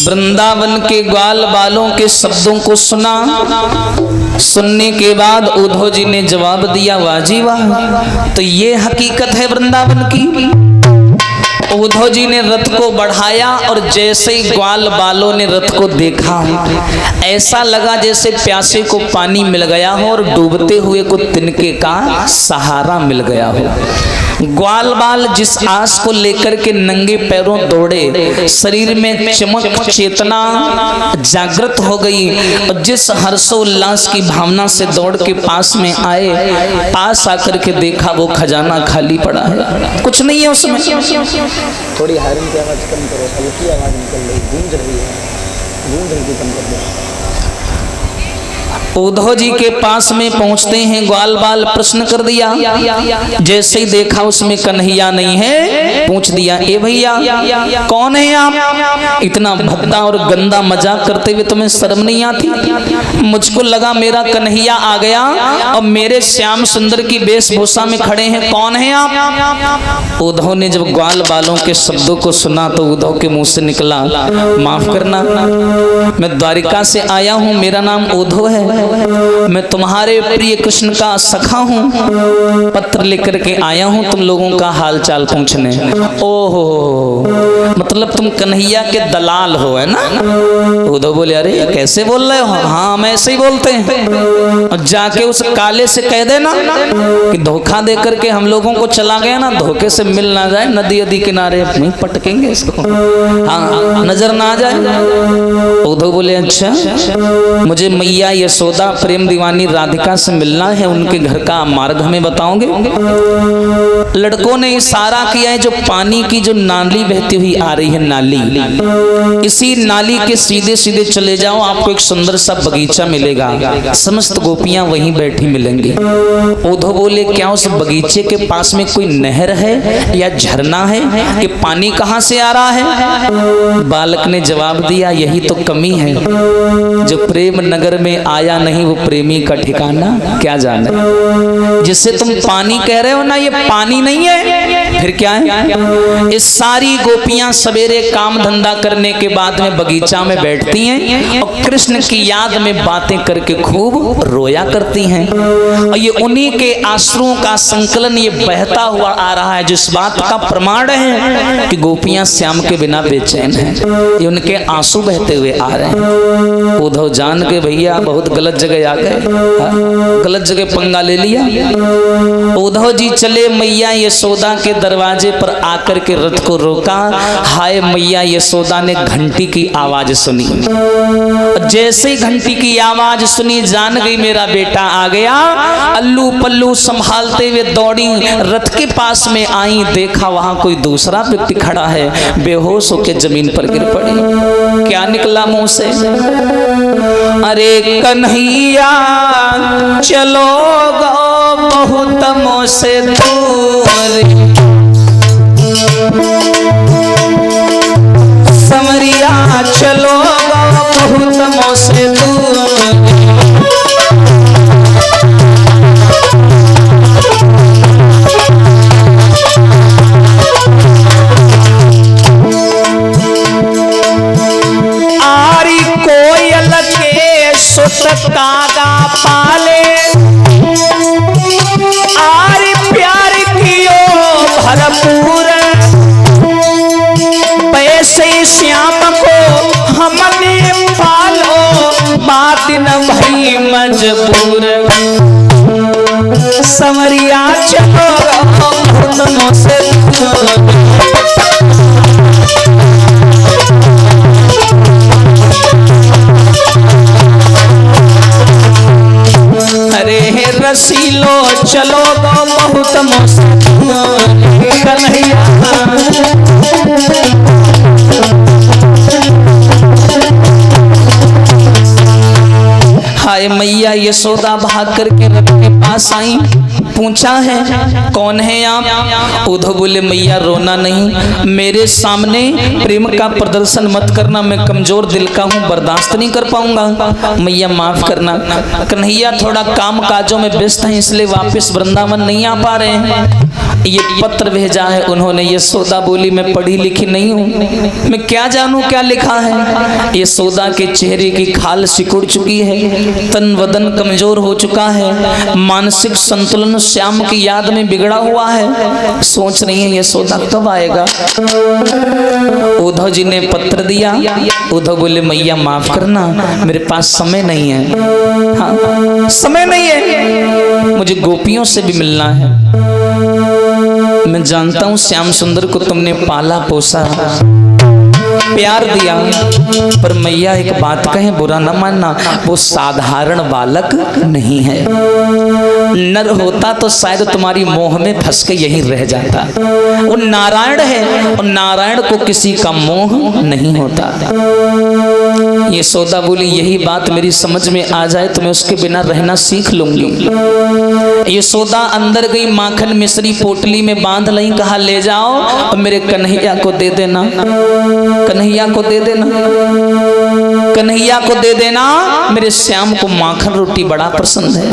वृंदावन के ग्वाल बालों के शब्दों को सुना। सुनने के बाद उद्धव जी ने जवाब दिया, वाह जी वाह, तो ये हकीकत है वृंदावन की। उद्धव जी ने रथ को बढ़ाया और जैसे ही ग्वाल बालों ने रथ को देखा, ऐसा लगा जैसे प्यासे को पानी मिल गया हो और डूबते हुए को तिनके का सहारा मिल गया हो। ग्वाल बाल जिस आस को लेकर के नंगे पैरों दौड़े, शरीर में चमक चेतना जागृत हो गई और जिस हर्षोल्लास की भावना से दौड़ के पास में आए, पास आकर के देखा वो खजाना खाली पड़ा है, कुछ नहीं है उसमें। थोड़ी हायरन की आवाज कम करो, हल्की आवाज निकल रही, गूंज रही है, गूंज रही, कम कर दो। उद्धव जी के पास में पहुंचते हैं, ग्वाल बाल प्रश्न कर दिया। जैसे ही देखा उसमें कन्हैया नहीं है, पूछ दिया, ए भैया कौन है आप? इतना भद्दा और गंदा मजाक करते हुए तुम्हें शर्म नहीं आती? मुझको लगा मेरा कन्हैया आ गया और मेरे श्याम सुंदर की वेशभूषा में खड़े हैं, कौन है आप? उद्धव ने जब ग्वाल बालों के शब्दों को सुना तो उद्धव के मुंह से निकला, माफ करना, मैं द्वारिका से आया हूँ, मेरा नाम उद्धव है, मैं तुम्हारे प्रिय कृष्ण का सखा हूँ, पत्र लेकर के आया हूँ तुम लोगों का हाल चाल पूछने। ओहो, मतलब तुम कन्हैया के दलाल हो, है ना? उद्धव बोले, अरे कैसे बोल रहे हो? हाँ हम ऐसे ही बोलते हैं। और जाके उस काले से कह देना कि धोखा दे करके हम लोगों को चला गया ना, धोखे से मिल ना जाए, नदी नदी किनारे नहीं पटकेंगे इसको, हाँ नजर ना आ जाए। उद्धव बोले, अच्छा मुझे मैया यशोदा प्रेम दीवानी राधिका से मिलना है, उनके घर का मार्ग हमें बताओगे? लड़कों ने इशारा किया है, जो पानी की जो नाली बहती हुई आ रही है, नाली, इसी नाली के सीधे सीधे चले जाओ, आपको एक सुंदर सा बगीचा मिलेगा, समस्त गोपियां वहीं बैठी मिलेंगी। उद्धव बोले, क्या उस बगीचे के पास में कोई नहर है या झरना है? ये पानी कहाँ से आ रहा है? बालक ने जवाब दिया, यही तो कमी है, जो प्रेम नगर में आया नहीं वो प्रेमी का ठिकाना क्या जाने। जिससे तुम पानी कह रहे हो ना, ये पानी नहीं है, फिर क्या है? इस सारी गोपियां सवेरे काम धंधा करने के बाद में बगीचा में बैठती हैं और कृष्ण की याद में बातें करके खूब रोया करती हैं, और ये उन्हीं के आंसुओं का संकलन ये बहता हुआ आ रहा है, जिस बात का प्रमाण है कि गोपियां श्याम के बिना बेचैन हैं, ये उनके आंसू बहते हुए आ रहे हैं। उद्धव जान के भैया बहुत गलत जगह आ गए, गलत जगह पंगा ले लिया। उद्धव जी चले मैया यशोदा के दरवाजे पर आकर के रथ को रोका। हाय मैया यशोदा ने घंटी की आवाज सुनी, जैसे ही घंटी की आवाज सुनी जान गई मेरा बेटा आ गया। अल्लू पल्लू संभालते हुए दौड़ी रथ के पास में आई, देखा वहां कोई दूसरा व्यक्ति खड़ा है, बेहोश होकर जमीन पर गिर पड़ी। क्या निकला मुंह से? अरे कन्हैया चलो गो बहुत मोसे दूर, समरिया चलो गो बहुत मोसे दूर। आरी कोयल के सुत कागा पाले, आरी प्यार कियो भरपूर, पैसे श्याम को हमने पालो, बात न भई मजबूर। समरिया चलो बहुत मोसे रसीलो चलो गो बहुत मस्त कन्हैया। हाय मैया यशोदा भाग करके रथ के पास आई, पूछा है कौन है आप? उद्धव बोले मैया रोना नहीं, मेरे सामने प्रेम का प्रदर्शन मत करना, मैं कमजोर दिल का हूँ, बर्दाश्त नहीं कर पाऊंगा, मैया माफ करना। कन्हैया थोड़ा काम काजों में व्यस्त है इसलिए वापस वृंदावन नहीं आ पा रहे हैं। ये पत्र भेजा है उन्होंने। यशोदा बोली मैं पढ़ी लिखी नहीं हूँ, मैं क्या जानूं क्या लिखा है। यशोदा के चेहरे की खाल सिकुड़ चुकी है, तन वदन कमजोर हो चुका है, मानसिक संतुलन श्याम की याद में बिगड़ा हुआ है। सोच रही है यशोदा कब आएगा। उद्धव जी ने पत्र दिया। उद्धव बोले मैया माफ करना, मेरे पास समय नहीं है। हाँ, समय नहीं है, मुझे गोपियों से भी मिलना है। मैं जानता हूं श्याम सुंदर को तुमने पाला पोसा प्यार दिया, पर मैया एक बात कहें बुरा न मानना, वो साधारण बालक नहीं है। नर होता तो शायद तुम्हारी मोह में फंस के यहीं रह जाता। वो नारायण है और नारायण को किसी का मोह नहीं होता। ये यशोदा बोली यही बात मेरी समझ में आ जाए तो मैं उसके बिना रहना सीख लूंगी। यशोदा अंदर गई, माखन मिश्री पोटली में बांध ली, कहा ले जाओ और मेरे कन्हैया को दे देना, कन्हैया को दे देना, कन्हैया को दे देना। मेरे श्याम को माखन रोटी बड़ा पसंद है।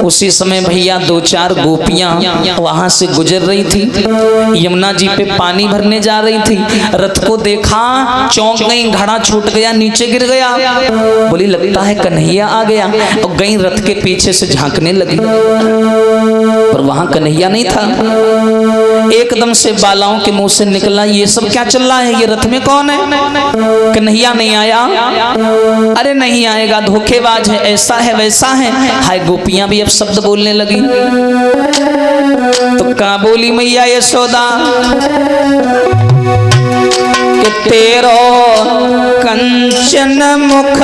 उसी समय भैया 2-4 गोपियां वहां से गुजर रही थी, यमुना जी पे पानी भरने जा रही थी। रथ को देखा, चौंक गई, घड़ा छूट गया, नीचे गिर गया। बोली लगता है कन्हैया आ गया, और गई रथ के पीछे से झांकने लगी, पर वहां कन्हैया नहीं था। एकदम से बालाओं के मुंह से निकला ये सब क्या चल रहा है, ये रथ में कौन है? कन्हैया नहीं आया। अरे नहीं आएगा, धोखेबाज है, ऐसा है वैसा है। हाय गोपियां भी अब शब्द बोलने लगी। तो क्या बोली मैया यशोदा कि तेरो कंचन मुख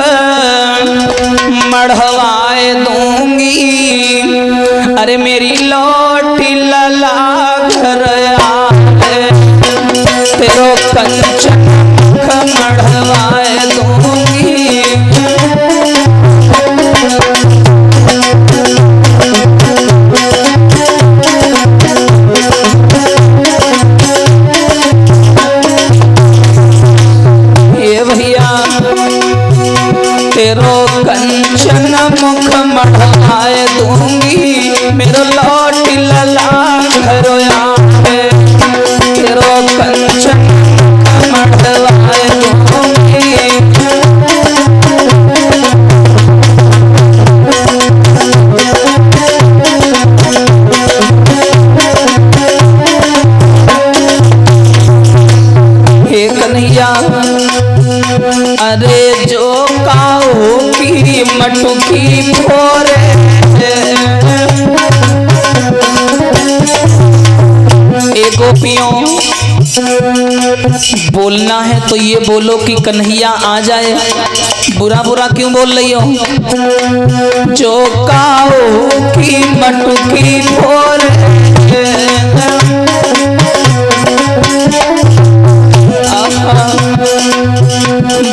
मढ़वाए दूंगी, अरे मेरी लोटी लला घर आए, तेरो कंचन मुख मढ़वाए दूंगी। ये भैया तेरो कंचन मुख मढ़वाए दूंगी, मेरो लौट लला घर आवे, तेरो कंचन मुख मढ़वाए दूंगी। हे कन्हैया अरे जो काऊ की मटुकी फोरे, ए गोपियों बोलना है तो ये बोलो कि कन्हैया आ जाए, बुरा बुरा क्यों बोल रही हो? जो काऊ की मटुकी फोरे,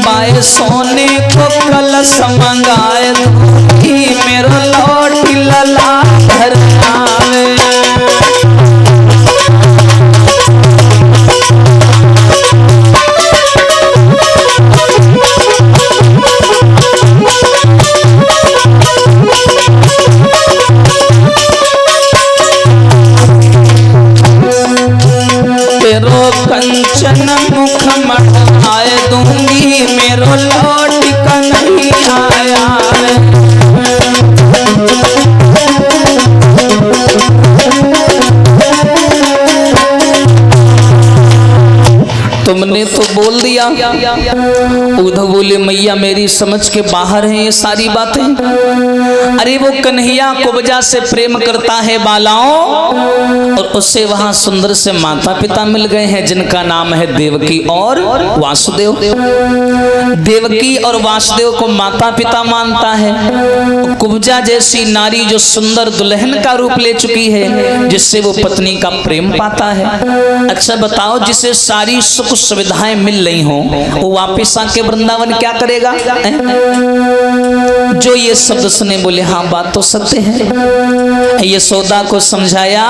बाय सोने को कलश मंगाए दूंगी, मेरो लौट लला घर आवे। तेरो कंचन मुख मढ़वाए दूंगी, मेरो लौट कन्हैया आया। तुमने तो बोल दिया। उद्धव बोले मैया मेरी समझ के बाहर है ये सारी बातें। अरे वो कन्हैया कुब्जा से प्रेम करता है बालाओं, और उससे वहां सुंदर से माता पिता मिल गए हैं जिनका नाम है देवकी और वासुदेव। देवकी और वासुदेव को माता पिता मानता है। कुब्जा जैसी नारी जो सुंदर दुल्हन का रूप ले चुकी है, जिससे वो पत्नी का प्रेम पाता है। अच्छा बताओ, जिसे सारी सुख सुविधाएं मिल रही नहीं हो, वो वापिस आके वृंदावन क्या करेगा? जो ये शब्द सुने बोले हाँ बात तो सत्य है। यशोदा को समझाया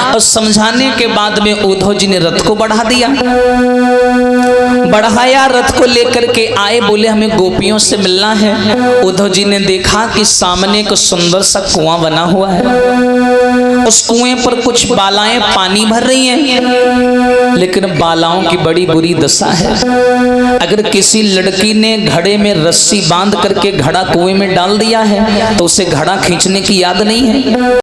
और समझाने के बाद में उद्धव जी ने रथ को बढ़ा दिया, बढ़ाया, रथ को लेकर के आए, बोले हमें गोपियों से मिलना है। उद्धव जी ने देखा कि सामने एक सुंदर सा कुआं बना हुआ है, उस कुएं पर कुछ बालाएं पानी भर रही हैं, लेकिन बालाओं की बड़ी बुरी दशा है। अगर किसी लड़की ने घड़े में रस्सी बांध करके घड़ा कुएं में डाल दिया है तो उसे घड़ा खींचने की याद नहीं है।